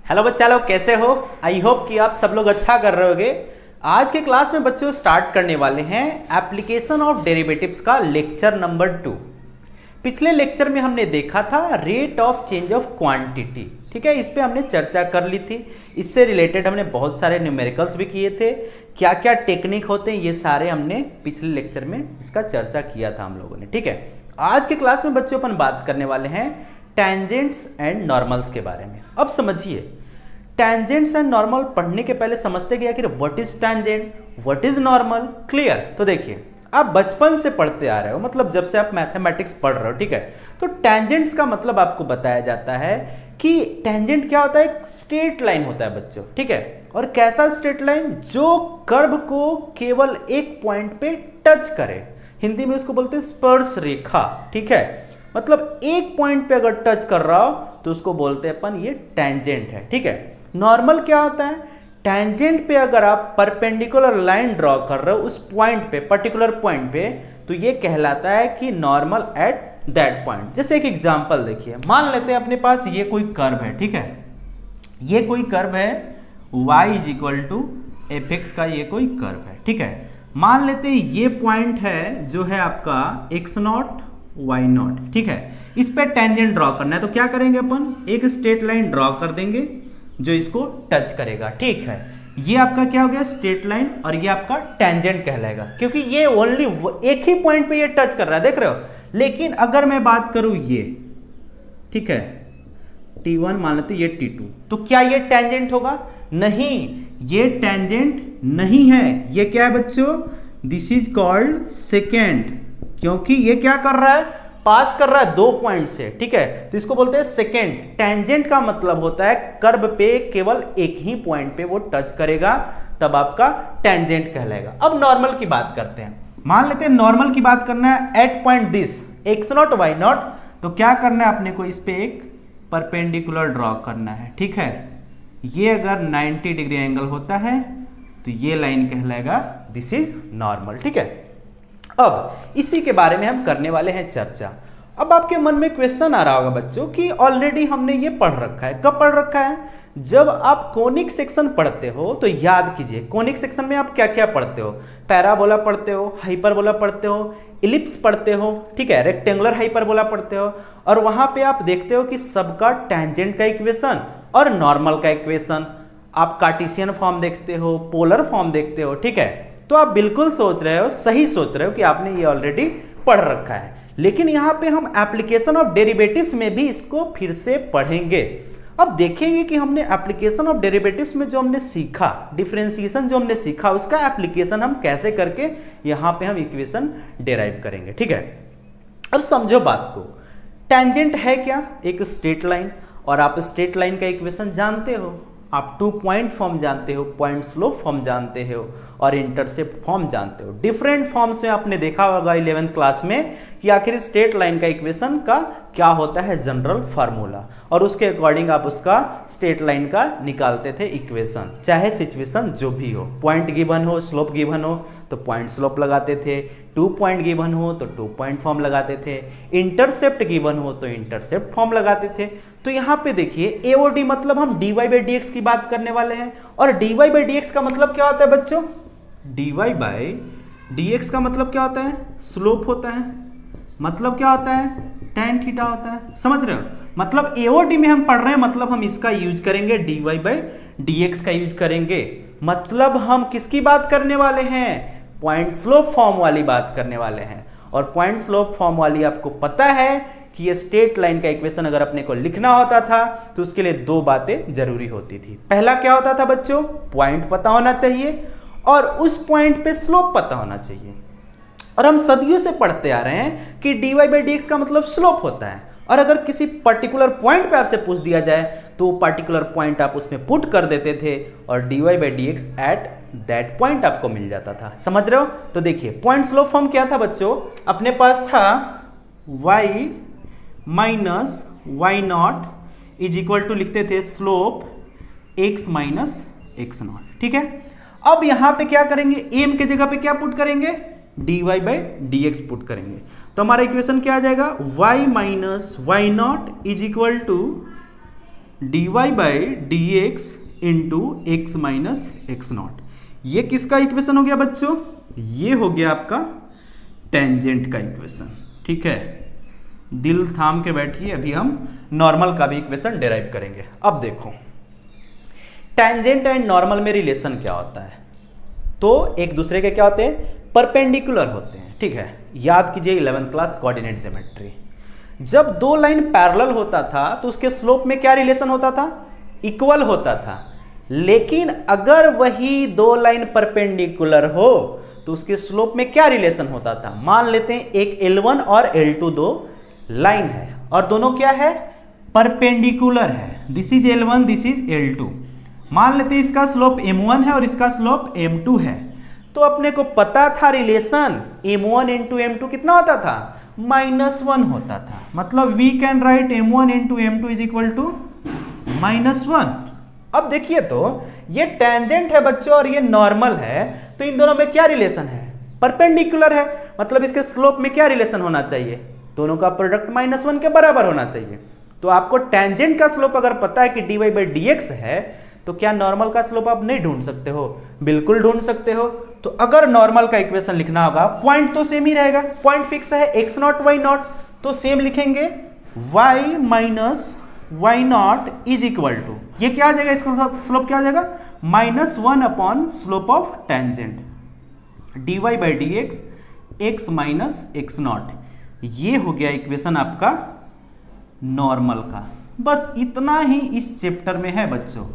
Hello बच्चा लोग, कैसे हो? आई होप कि आप सब लोग अच्छा कर रहे होगे। आज के क्लास में बच्चों स्टार्ट करने वाले हैं एप्लीकेशन ऑफ डेरिवेटिव्स का लेक्चर नंबर 2। पिछले लेक्चर में हमने देखा था rate of change of quantity, ठीक है। इस पे हमने चर्चा कर ली थी। इससे रिलेटेड हमने बहुत सारे न्यूमेरिकल्स भी किए थे। क्या क्या टेक्निक होते हैं ये सारे हमने पिछले लेक्चर में इसका चर्चा किया था हम लोगों ने, ठीक है। आज के क्लास में बच्चों अपन बात करने वाले हैं टेंजेंट्स एंड नॉर्मल्स के बारे में। अब समझिए, टेंजेंट्स एंड नॉर्मल पढ़ने के पहले समझते कि आखिर what is tangent, what is normal. Clear? तो देखिए, आप बचपन से पढ़ते आ रहे हो, मतलब जब से आप मैथमेटिक्स पढ़ रहे हो, ठीक है। तो टेंजेंट्स का मतलब आपको बताया जाता है कि टेंजेंट क्या होता है। एक स्ट्रेट लाइन होता है बच्चों, ठीक है। और कैसा स्ट्रेट लाइन? जो कर्व को केवल एक पॉइंट पे टच करे। हिंदी में उसको बोलते हैं स्पर्श रेखा, ठीक है। मतलब एक पॉइंट पे अगर टच कर रहा हो तो उसको बोलते हैं अपन ये टेंजेंट है, ठीक है। नॉर्मल क्या होता है? टेंजेंट पे अगर आप परपेंडिकुलर लाइन ड्रॉ कर रहे हो उस पॉइंट पे, पर्टिकुलर पॉइंट पे, तो ये कहलाता है कि नॉर्मल एट दैट पॉइंट। जैसे एक एग्जांपल देखिए, मान लेते हैं अपने पास ये कोई कर्व है, ठीक है। ये कोई कर्व है y is equal to F X का, ये कोई कर्व है, ठीक है। मान लेते हैं ये पॉइंट है जो है आपका x नॉट y नॉट, ठीक है। इस पे टेंजेंट ड्रॉ करना है तो क्या करेंगे अपन? एक स्ट्रेट लाइन ड्रॉ कर देंगे जो इसको टच करेगा, ठीक है। ये आपका क्या हो गया? Straight line. और ये आपका टेंजेंट कहलाएगा क्योंकि ये ओनली एक ही पॉइंट पे ये टच कर रहा है, देख रहे हो। लेकिन अगर मैं बात करूं ये, ठीक है, T1 मान लेते ये T2, तो क्या ये टेंजेंट होगा? नहीं, ये टेंजेंट नहीं है। ये क्या है बच्चों? दिस इज कॉल्ड सेकेंड, क्योंकि ये क्या कर रहा है? पास कर रहा है दो पॉइंट से, ठीक है। तो इसको बोलते हैं सेकेंड। टेंजेंट का मतलब होता है कर्व पे केवल एक ही पॉइंट पे वो टच करेगा, तब आपका टेंजेंट कहलाएगा। अब नॉर्मल की बात करते हैं। मान लेते हैं नॉर्मल की बात करना है at point this X naught Y naught, तो क्या करना है अपने को? इस पे एक परपेंडिकुलर ड्रॉ करना है, ठीक है। ये अगर 90 डिग्री एंगल होता है तो ये लाइन कहलाएगा दिस इज नॉर्मल, ठीक है। अब इसी के बारे में हम करने वाले हैं चर्चा। अब आपके मन में क्वेश्चन आ रहा होगा बच्चों कि ऑलरेडी हमने ये पढ़ रखा है। कब पढ़ रखा है? जब आप कोनिक सेक्शन पढ़ते हो तो याद कीजिए, कोनिक सेक्शन में आप क्या क्या पढ़ते हो? पैराबोला पढ़ते हो, हाइपरबोला पढ़ते हो, इलिप्स पढ़ते हो, ठीक है, रेक्टेंगुलर हाइपरबोला पढ़ते हो। और वहां पे आप देखते हो कि सबका टेंजेंट का इक्वेशन और नॉर्मल का इक्वेशन, आप कार्टेशियन फॉर्म देखते हो, पोलर फॉर्म देखते हो, ठीक है। तो आप बिल्कुल सोच रहे हो, सही सोच रहे हो कि आपने ये ऑलरेडी पढ़ रखा है। लेकिन यहां पे हम एप्लीकेशन ऑफ डेरिवेटिव्स में भी इसको फिर से पढ़ेंगे। अब देखेंगे कि हमने एप्लीकेशन ऑफ डेरिवेटिव्स में जो हमने सीखा, डिफरेंशिएशन जो हमने सीखा, उसका एप्लीकेशन हम कैसे करके यहां पे हम इक्वेशन डेराइव करेंगे, ठीक है। अब समझो बात को। टेंजेंट है क्या? एक स्ट्रेट लाइन। और आप स्ट्रेट लाइन का इक्वेशन जानते हो, आप टू पॉइंट फॉर्म जानते हो, पॉइंट स्लोप फॉर्म जानते हो और इंटरसेप्ट फॉर्म जानते हो। डिफरेंट फॉर्म्स में आपने देखा होगा 11th क्लास में कि आखिर स्ट्रेट लाइन का इक्वेशन का क्या होता है, जनरल फार्मूला, और उसके अकॉर्डिंग आप उसका स्ट्रेट लाइन का निकालते थे इक्वेशन। चाहे सिचुएशन जो भी हो, पॉइंट गिवन हो, स्लोप गिवन हो तो पॉइंट स्लोप लगाते थे, 2 पॉइंट गिवन हो तो 2 पॉइंट फॉर्म लगाते थे, इंटरसेप्ट गिवन हो तो इंटरसेप्ट फॉर्म लगाते थे। तो यहाँ पे देखिए एओडी मतलब हम dy बाई डी एक्स की बात करने वाले हैं। और dy बाई डी एक्स का मतलब क्या होता है बच्चों? dy बाई डी एक्स का मतलब क्या होता है? स्लोप होता है। मतलब क्या होता है? tan थीटा होता है। समझ रहे हो? मतलब एओडी में हम पढ़ रहे हैं, मतलब हम इसका यूज करेंगे, dy बाई डी एक्स का यूज करेंगे। मतलब हम किसकी बात करने वाले हैं? पॉइंट स्लोप फॉर्म वाली बात करने वाले हैं। और पॉइंट स्लोप फॉर्म वाली आपको पता है कि ये स्ट्रेट लाइन का इक्वेशन अगर अपने को लिखना होता था तो उसके लिए दो बातें जरूरी होती थी। पहला क्या होता था बच्चों? पॉइंट पता होना चाहिए और उस पॉइंट पे स्लोप पता होना चाहिए। और हम सदियों से पढ़ते आ रहे हैं कि dy बाई डी एक्स का मतलब स्लोप होता है। और अगर किसी पर्टिकुलर पॉइंट पे आपसे पूछ दिया जाए तो वो पर्टिकुलर पॉइंट आप उसमें पुट कर देते थे और dy by D X at that point आपको मिल जाता था। समझ रहे हो? तो देखिए पॉइंट स्लोप फॉर्म क्या था बच्चों? अपने पास था y minus Y naught is equal to, लिखते थे slope x minus X naught, ठीक है। अब यहां पे क्या करेंगे? m के जगह पे क्या पुट करेंगे? dy by D X put करेंगे। तो हमारा इक्वेशन क्या आ जाएगा? y minus Y naught is equal to dy by D X into X minus X naught. ये किसका इक्वेशन हो गया बच्चों? ये हो गया आपका टेंजेंट का इक्वेशन। ठीक है, दिल थाम के बैठिए, अभी हम नॉर्मल का भी इक्वेशन डेराइव करेंगे। अब देखो टेंजेंट एंड नॉर्मल में रिलेशन क्या होता है, तो एक दूसरे के क्या होते हैं? परपेंडिकुलर होते हैं। ठीक है, याद कीजिए 11th क्लास कोऑर्डिनेट ज्योमेट्री। जब दो लाइन पैरेलल होता था तो उसके स्लोप में क्या रिलेशन होता था? इक्वल होता था। लेकिन अगर वही दो लाइन परपेंडिकुलर हो तो उसके स्लोप में क्या रिलेशन होता था? मान लेते हैं एक L1 और L2 दो लाइन है और दोनों क्या है? परपेंडिकुलर है। This is L1, this is L2। मान लेते हैं इसका स्लोप M1 है और इसका स्लोप M2 है। तो अपने को पता था रिलेशन M1 इंटू M2 कितना होता था? -1 होता था। मतलब we can write M1 into M2 is equal to -1। अब देखिए तो ये टेंजेंट है बच्चों और ये नॉर्मल है, तो इन दोनों में क्या रिलेशन है? परपेंडिकुलर है। मतलब इसके स्लोप में क्या रिलेशन होना चाहिए? दोनों का प्रोडक्ट -1 के बराबर होना चाहिए। तो आपको टेंजेंट का स्लोप अगर पता है कि dy बाई डी एक्स है, तो क्या नॉर्मल का स्लोप आप नहीं ढूंढ सकते हो? बिल्कुल ढूंढ सकते हो। तो अगर नॉर्मल का इक्वेशन लिखना होगा, पॉइंट तो सेम ही रहेगा, पॉइंट फिक्स है x नॉट y नॉट, तो सेम लिखेंगे y minus Y naught is equal to, ये क्या आ जाएगा? इसका स्लोप क्या आ जाएगा? -1 upon slope of tangent dy by D x x minus X naught. ये हो गया इक्वेशन आपका नॉर्मल का। बस इतना ही इस चैप्टर में है बच्चों।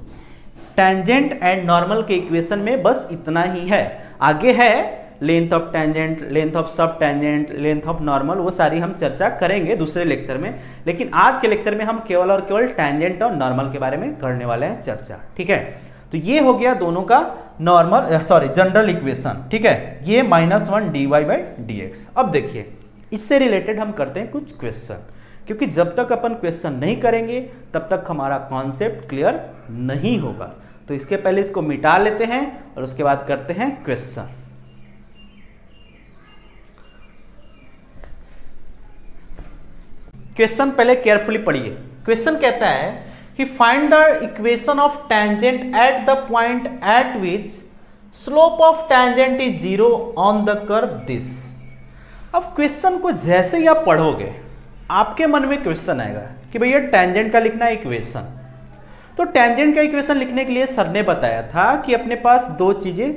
टेंजेंट एंड नॉर्मल के इक्वेशन में बस इतना ही है। आगे है length of tangent, length of सब टेंजेंट, लेंथ ऑफ नॉर्मल, वो सारी हम चर्चा करेंगे दूसरे लेक्चर में। लेकिन आज के लेक्चर में हम केवल और केवल टेंजेंट और नॉर्मल के बारे में करने वाले हैं चर्चा। ठीक है, तो ये हो गया दोनों का नॉर्मल जनरल इक्वेशन। ठीक है, ये -1 dy बाई डी एक्स। अब देखिए इससे रिलेटेड हम करते हैं कुछ क्वेश्चन, क्योंकि जब तक अपन क्वेश्चन नहीं करेंगे तब तक हमारा कॉन्सेप्ट क्लियर नहीं होगा। तो इसके पहले इसको मिटा लेते हैं और उसके बाद करते हैं क्वेश्चन। क्वेश्चन पहले केयरफुली पढ़िए। क्वेश्चन कहता है कि find the equation of tangent at the point eight which slope of tangent is 0 on the curve this. अब क्वेश्चन को जैसे ही आप पढ़ोगे आपके मन में क्वेश्चन आएगा कि भैया टेंजेंट का लिखना है इक्वेशन। तो टेंजेंट का इक्वेशन लिखने के लिए सर ने बताया था कि अपने पास दो चीजें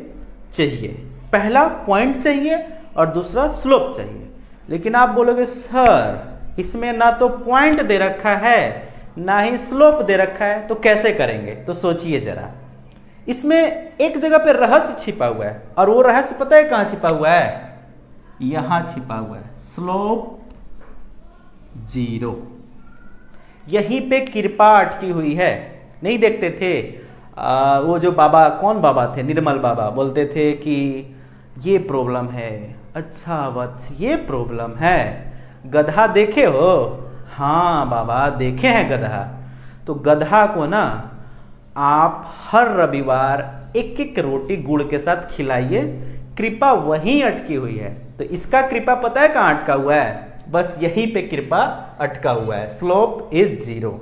चाहिए, पहला पॉइंट चाहिए और दूसरा स्लोप चाहिए। लेकिन आप बोलोगे सर इसमें ना तो पॉइंट दे रखा है ना ही स्लोप दे रखा है, तो कैसे करेंगे? तो सोचिए जरा, इसमें एक जगह पे रहस्य छिपा हुआ है और वो रहस्य पता है कहां छिपा हुआ है? यहां छिपा हुआ है, स्लोप 0। यहीं पे कृपा अटकी हुई है। नहीं देखते थे वो जो बाबा, कौन बाबा थे? निर्मल बाबा बोलते थे कि ये प्रॉब्लम है। अच्छा वत्स ये प्रॉब्लम है। गधा देखे हो? हाँ बाबा देखे हैं गधा। तो गधा को ना आप हर रविवार एक एक रोटी गुड़ के साथ खिलाइए, कृपा वहीं अटकी हुई है। तो इसका कृपा पता है कहाँ अटका हुआ है? बस यहीं पे कृपा अटका हुआ है, स्लोप इज 0।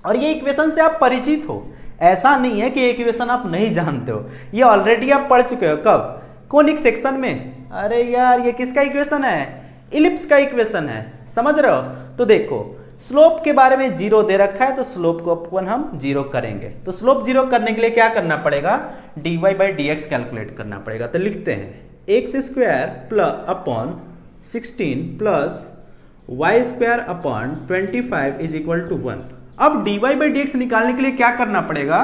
और ये इक्वेशन से आप परिचित हो, ऐसा नहीं है कि इक्वेशन आप नहीं जानते हो, ये ऑलरेडी आप पढ़ चुके हो। कब? कोनिक सेक्शन में। अरे यार ये किसका इक्वेशन है? इलिप्स का इक्वेशन है, समझ रहे हो? तो देखो स्लोप के बारे में 0 दे रखा है, तो स्लोप को अपन हम 0 करेंगे। तो स्लोप 0 करने के लिए क्या करना पड़ेगा? dy by D X calculate करना पड़ेगा। तो लिखते हैं X square plus upon 16 plus Y square upon 25 is equal to 1। अब dy बाई डी एक्स निकालने के लिए क्या करना पड़ेगा?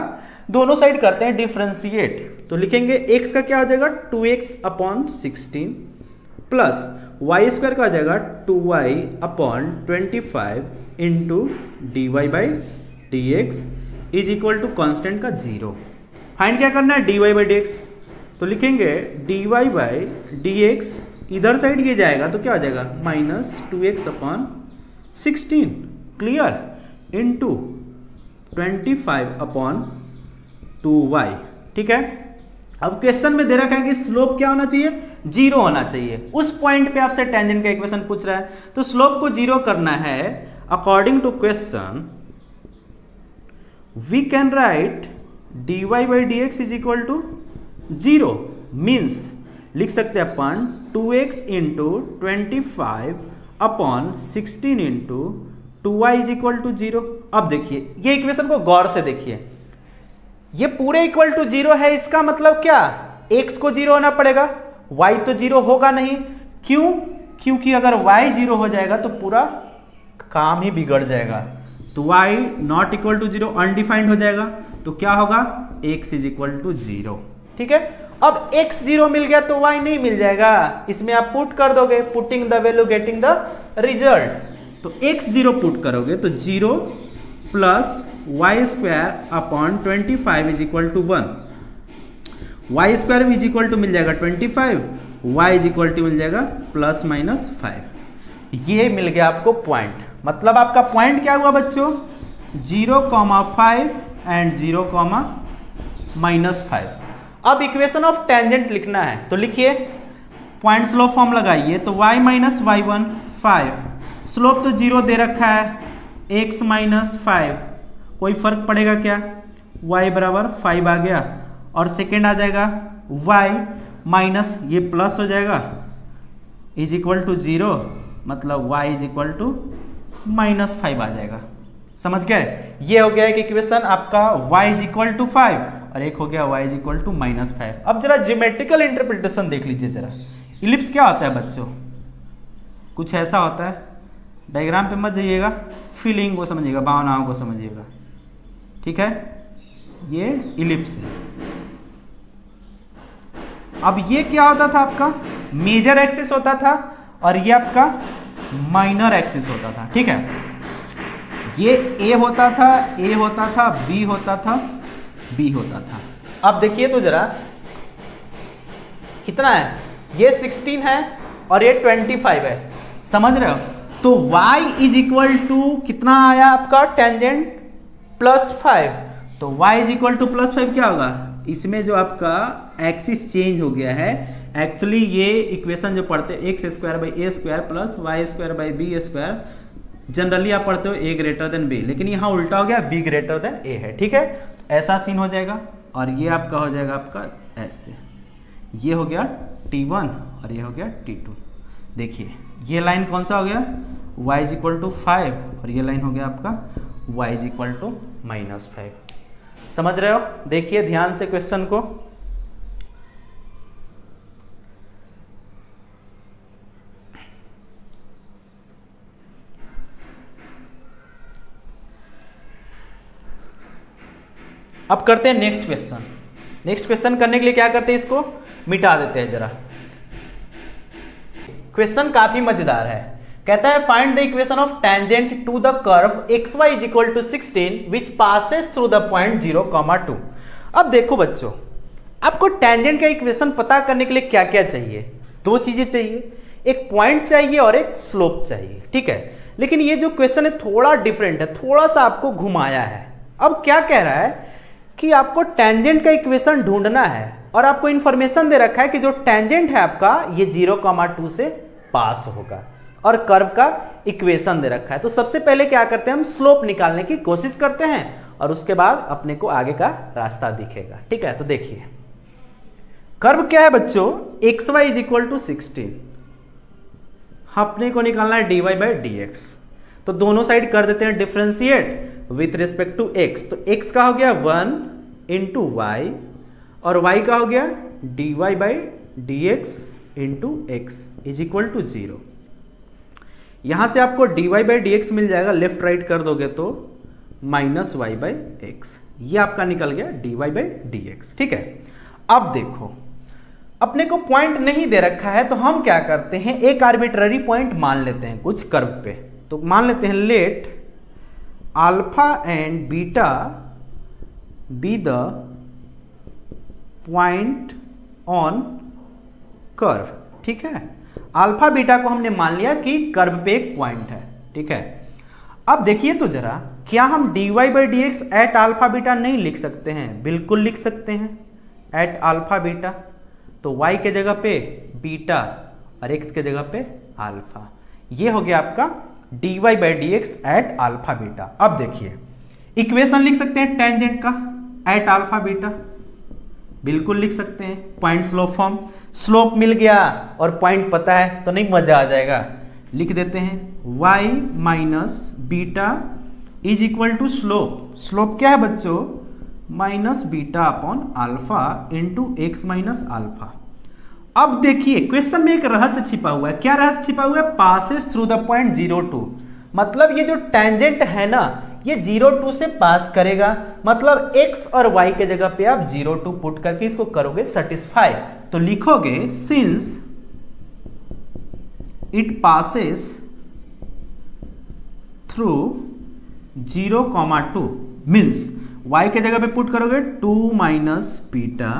दोनों साइड करते हैं डिफ्रेंशिएट। तो लिखेंगे x का क्या हो जाएगा? 2x upon 16 plus Y square का आ जाएगा 2y upon 25 into D Y by D X is equal to constant का 0। फाइंड क्या करना है? dy by D X. तो लिखेंगे dy बाई डी एक्स, इधर साइड ये जाएगा तो क्या हो जाएगा? -2x upon 16 clear into 25 upon 2y। ठीक है, अब क्वेश्चन में दे रखा है कि स्लोप क्या होना चाहिए? 0 होना चाहिए। उस पॉइंट पे आपसे टेंजेंट का इक्वेशन पूछ रहा है, तो स्लोप को 0 करना है according to question. We can write dy by dx is equal to 0 means लिख सकते हैं अपन 2x into 25 upon 16 into 2y is equal to 0। अब देखिए ये इक्वेशन को गौर से देखिए, ये पूरे इक्वल टू 0 है, इसका मतलब क्या, x को 0 होना पड़ेगा, y तो 0 होगा नहीं। क्यों? क्योंकि अगर y 0 हो जाएगा तो पूरा काम ही बिगड़ जाएगा। तो y naught equal to 0 undefined हो जाएगा, तो क्या होगा, x इज इक्वल टू 0। ठीक है, अब x 0 मिल गया तो y नहीं मिल जाएगा, इसमें आप पुट कर दोगे, putting the value getting the result. तो x 0 पुट करोगे तो 0 plus Y square upon 25 is equal to 1, y square is equal to मिल जाएगा 25, y इज इक्वल टू मिल जाएगा प्लस माइनस 5। ये मिल गया आपको पॉइंट, मतलब आपका पॉइंट क्या हुआ बच्चों, 0,5 एंड 0,-5। अब इक्वेशन ऑफ टेंजेंट लिखना है तो लिखिए, पॉइंट स्लोप फॉर्म लगाइए, तो y माइनस y1 5, स्लोप तो 0 दे रखा है, x माइनस 5, कोई फर्क पड़ेगा क्या, y बराबर 5 आ गया, और सेकेंड आ जाएगा y माइनस ये प्लस हो जाएगा इज इक्वल टू 0, मतलब y इज इक्वल टू -5 आ जाएगा। समझ गए, ये हो गया एक इक्वेशन आपका y इज इक्वल टू 5 और एक हो गया y इज इक्वल टू -5। अब जरा ज्योमेट्रिकल इंटरप्रिटेशन देख लीजिए जरा, इलिप्स क्या होता है बच्चों, कुछ ऐसा होता है, डायग्राम पे मत जाइएगा, फीलिंग को समझिएगा, भावनाओं को समझिएगा। ठीक है, ये इलिप्स है। अब ये क्या होता था आपका, मेजर एक्सिस होता था और ये आपका माइनर एक्सिस होता था। ठीक है, ये ए होता था, ए होता था, बी होता था, बी होता था। अब देखिए तो जरा कितना है, ये 16 है और ये 25 है, समझ रहे हो। तो y इज इक्वल टू कितना आया आपका टेंजेंट +5, तो y इज इक्वल टू +5 क्या होगा, इसमें जो आपका एक्सिस चेंज हो गया है। एक्चुअली ये इक्वेशन जो पढ़ते हैं x² प्लस y² जनरली आप पढ़ते हो a ग्रेटर देन b, लेकिन यहाँ उल्टा हो गया, b ग्रेटर देन a है। ठीक है, तो ऐसा सीन हो जाएगा और ये आपका हो जाएगा आपका ऐसे, ये हो गया T1 और ये हो गया T2। देखिए ये लाइन कौन सा हो गया, y इज इक्वल टू 5 और ये लाइन हो गया आपका y इज इक्वल टू -5। समझ रहे हो, देखिए ध्यान से क्वेश्चन को। अब करते हैं नेक्स्ट क्वेश्चन। नेक्स्ट क्वेश्चन करने के लिए क्या करते हैं, इसको मिटा देते हैं जरा। क्वेश्चन काफी मजेदार है, कहता है find the equation of tangent to the curve xy is equal to 16 which passes through the point 0,2। अब देखो बच्चों, आपको टेंजेंट का इक्वेशन पता करने के लिए क्या क्या चाहिए, दो चीजें चाहिए, एक पॉइंट चाहिए और एक स्लोप चाहिए। ठीक है, लेकिन ये जो क्वेश्चन है थोड़ा डिफरेंट है, थोड़ा सा आपको घुमाया है। अब क्या कह रहा है कि आपको टेंजेंट का इक्वेशन ढूंढना है और आपको इंफॉर्मेशन दे रखा है कि जो टेंजेंट है आपका ये 0,2 से पास होगा और कर्व का इक्वेशन दे रखा है। तो सबसे पहले क्या करते हैं, हम स्लोप निकालने की कोशिश करते हैं और उसके बाद अपने को आगे का रास्ता दिखेगा। ठीक है, तो देखिए कर्व क्या है बच्चों, xy इज इक्वल टू 16, अपने को निकालना है dy बाई dx। तो दोनों साइड कर देते हैं differentiate with respect to x। तो x का हो गया 1 इंटू वाई और y का हो गया dy by dx into X is equal to 0। यहां से आपको dy बाई dx मिल जाएगा, लेफ्ट राइट कर दोगे तो -y बाई एक्स, ये आपका निकल गया dy बाई dx। ठीक है, अब देखो अपने को पॉइंट नहीं दे रखा है तो हम क्या करते हैं, एक आर्बिट्ररी पॉइंट मान लेते हैं कुछ कर्व पे। तो मान लेते हैं let alpha and beta be the point on curve. ठीक है, अल्फा बीटा को हमने मान लिया कि कर्व पे एक पॉइंट है। ठीक है, अब देखिए तो जरा, क्या हम dy by dx at alpha beta नहीं लिख सकते हैं, बिल्कुल लिख सकते हैं, एट अल्फा बीटा। तो y के जगह पे बीटा और x के जगह पे अल्फा, ये हो गया आपका dy by dx at alpha beta. अब देखिए इक्वेशन लिख सकते हैं टेंजेंट का एट अल्फा बीटा, बिल्कुल लिख सकते हैं पॉइंट स्लोप फॉर्म। स्लोप मिल गया और पॉइंट पता है तो नहीं मजा आ जाएगा, लिख देते हैं y minus beta is equal to slope. Slope क्या है बच्चों? Minus beta upon alpha into X minus alpha. अब देखिए क्वेश्चन में एक रहस्य छिपा हुआ है। क्या रहस्य छिपा हुआ है? पासेस थ्रू द पॉइंट 0,2, मतलब ये जो टेंजेंट है ना ये 0,2 से पास करेगा, मतलब x और y के जगह पे आप 0,2 पुट करके इसको करोगे सेटिस्फाई, तो लिखोगे since it passes through 0,2 means y के जगह पे पुट करोगे 2 minus beta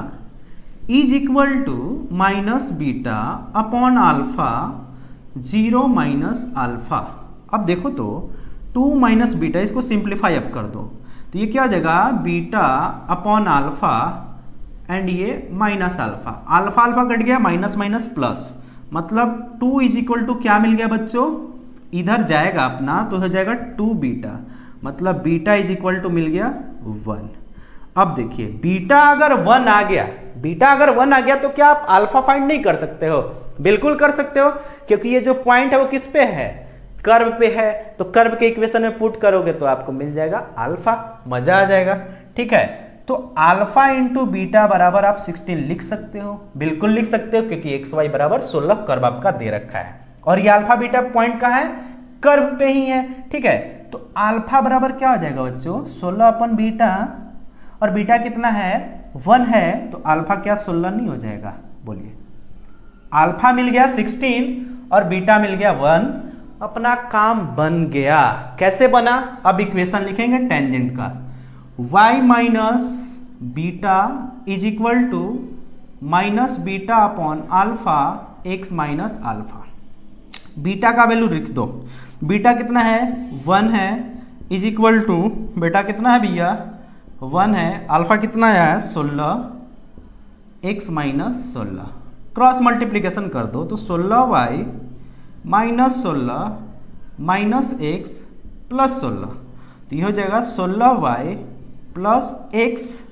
is equal to minus beta upon alpha 0 minus alpha. अब देखो तो 2 माइनस बीटा, इसको सिंप्लीफाई अप कर दो तो ये क्या हो जाएगा? बीटा अपॉन अल्फा एंड ये minus alpha, alpha alpha cut गया, माइनस माइनस प्लस, मतलब 2 इज इक्वल टू क्या मिल गया बच्चों? इधर जाएगा अपना तो हो जाएगा 2 बीटा, मतलब बीटा इज इक्वल टू मिल गया 1। अब देखिए बीटा अगर 1 आ गया, बीटा अगर 1 आ गया तो क्या आप अल्फा फाइंड नहीं कर सकते हो? बिल्कुल कर सकते हो, क्योंकि ये जो पॉइंट है वो किस पे है? कर्व पे है, तो कर्व के इक्वेशन में पुट करोगे तो आपको मिल जाएगा अल्फा, मजा आ जाएगा। ठीक है, तो अल्फा इंटू बीटा बराबर आप 16 लिख सकते हो, बिल्कुल लिख सकते हो, क्योंकि एक्स वाई बराबर 16 कर्व आपका दे रखा है और ये अल्फा बीटा पॉइंट कहाँ है? कर्व पे ही है। ठीक है, तो अल्फा बराबर क्या हो जाएगा बच्चों? 16 अपन बीटा, और बीटा कितना है? 1 है, तो अल्फा क्या 16 नहीं हो जाएगा? बोलिए, अल्फा मिल गया 16 और बीटा मिल गया 1, अपना काम बन गया। कैसे बना? अब इक्वेशन लिखेंगे टेंजेंट का, y minus beta is equal to minus beta upon alpha X minus alpha. Beta का वैल्यू लिख दो, बीटा कितना है? 1 है, इज इक्वल टू बेटा कितना है भैया? 1 है, अल्फा कितना है? 16 एक्स माइनस 16, क्रॉस मल्टीप्लीकेशन कर दो तो 16y minus 16 minus x plus 16, तो ये हो जाएगा 16y plus X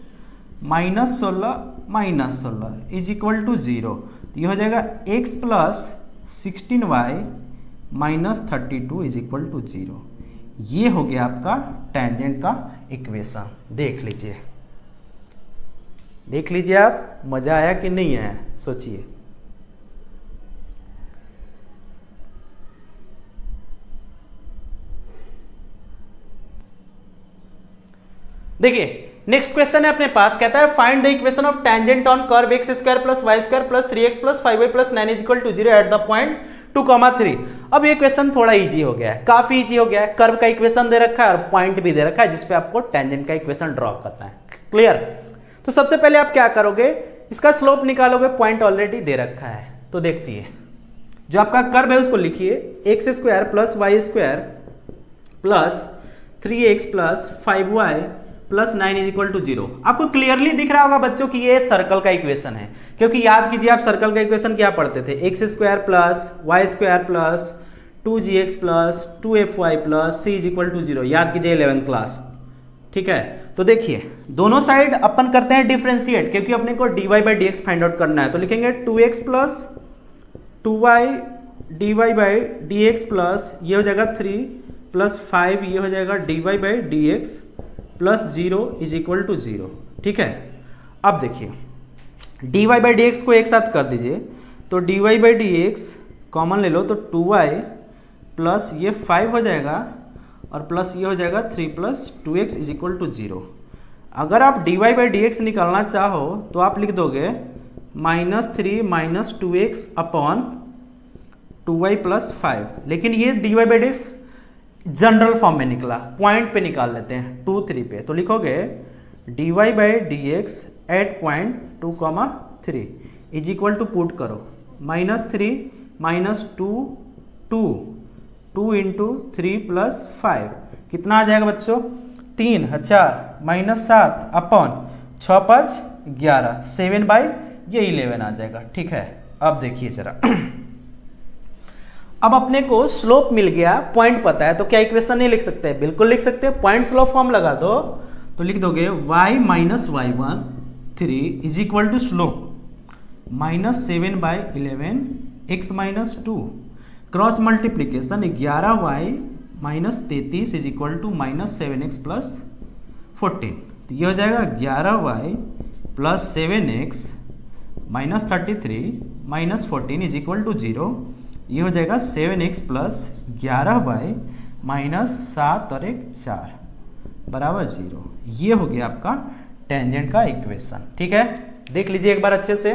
minus 16 is equal to 0, तो ये हो जाएगा x plus 16y minus 32 is equal to 0। ये हो गया आपका टेंजेंट का इक्वेशन। देख लीजिए, देख लीजिए आप, मजा आया कि नहीं आया? सोचिए। देखिए नेक्स्ट क्वेश्चन है अपने पास, कहता है find the equation of tangent on curve X square plus Y square plus 3x plus 5y plus 9 is equal to 0 at the point 2,3। अब ये क्वेश्चन थोड़ा इजी हो गया है, काफी इजी हो गया है। कर्व का इक्वेशन दे रखा है और पॉइंट भी दे रखा है जिसपे आपको टेंजेंट का इक्वेशन ड्रॉ करना है। क्लियर? तो सबसे पहले आप क्या करोगे? इसका स्लोप निकालोगे, पॉइंट ऑलरेडी दे रखा है। तो देखिए जो आपका कर्व है उसको लिखिए, X square plus Y square plus 3x plus 5y plus 9 is equal to 0। आपको क्लियरली दिख रहा होगा बच्चों कि ये सर्कल का इक्वेशन है, क्योंकि याद कीजिए आप सर्कल का इक्वेशन क्या पढ़ते थे? X square plus Y square plus 2gx plus 2fy plus c is equal to 0। याद कीजिए 11th क्लास। ठीक है, तो देखिए दोनों साइड अपन करते हैं डिफरेंशिएट, क्योंकि अपने को dy by D x find out करना है। तो लिखेंगे 2x plus 2y dy by D X plus ये हो जाएगा 3 प्लस 5 ये हो जाएगा dy by D X plus 0 is equal to 0। ठीक है, अब देखिए dy बाई डी एक्स को एक साथ कर दीजिए, तो dy by D x common ले लो तो 2y प्लस ये 5 हो जाएगा और प्लस ये हो जाएगा 3 plus 2x is equal to 0। अगर आप dy बाई डी एक्स निकालना चाहो तो आप लिख दोगे -3 minus 2x upon 2y plus 5, लेकिन ये dy by D x general form में निकला, पॉइंट पे निकाल लेते हैं 2, 3 पे। तो लिखोगे dy by D X at point 2,3 is equal to put करो -3 माइनस 2 इंटू 3 प्लस 5 कितना आ जाएगा बच्चों? 3 4 माइनस 7 अपॉन 6 5 11 7 बाई ये 11 आ जाएगा। ठीक है, अब देखिए जरा अब अपने को स्लोप मिल गया, पॉइंट पता है, तो क्या इक्वेशन नहीं लिख सकते? बिल्कुल लिख सकते हैं। पॉइंट स्लोप फॉर्म लगा दो तो लिख दोगे y minus Y one 3 is equal to slope minus 7/11 x minus 2 cross multiplication 11y minus 33 is equal to minus 7x plus 14। तो ये हो जाएगा 11y plus 7x minus 33 minus 14 is equal to 0। ये हो जाएगा 7x प्लस 11y माइनस 7 और 1 4 बराबर 0। ये हो गया आपका टेंजेंट का इक्वेशन। ठीक है, देख लीजिए एक बार अच्छे से।